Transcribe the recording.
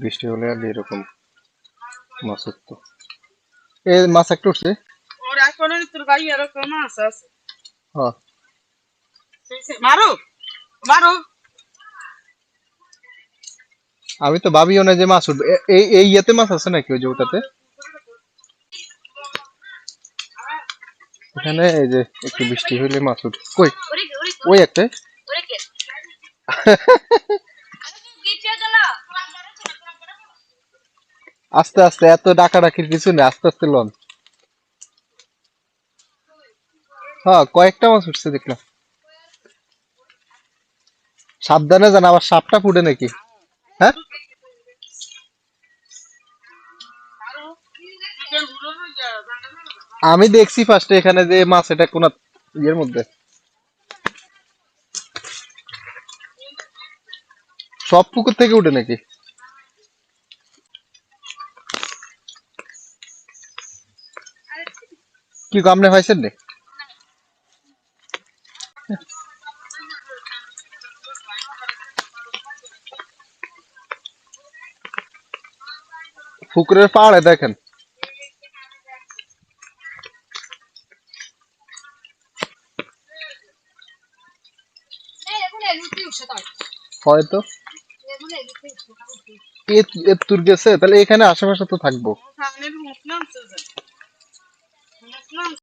বৃষ্টি হলে আর এরকম মাছ উঠতো। এই মাছ একটা উঠছে। হ্যাঁ আমি তো ভাবিও না যে মাছ উঠবে। এই এই ইয়েতে মাছ আছে নাকি ওই যে ওটাতে? এখানে এই যে একটু বৃষ্টি হলে মাছ উঠে কই? ওই একটা আস্তে আস্তে, এত ডাকাডাকির কিছু নেই, আস্তে আস্তে লন। হ্যাঁ কয়েকটা মাছ উঠছে দেখলাম। সাবধানে যান, আবার সাপটা ফুটে নাকি। হ্যাঁ আমি দেখছি ফার্স্টে এখানে যে মাছ, এটা কোন ইয়ের মধ্যে। সব পুকুর থেকে উঠে নাকি? কি গো, আপনি হয়েছেন রে? পুকুরের পাড়ে দেখেন। হয়তো এর গেছে, তাহলে এখানে আশেপাশে তো থাকবো।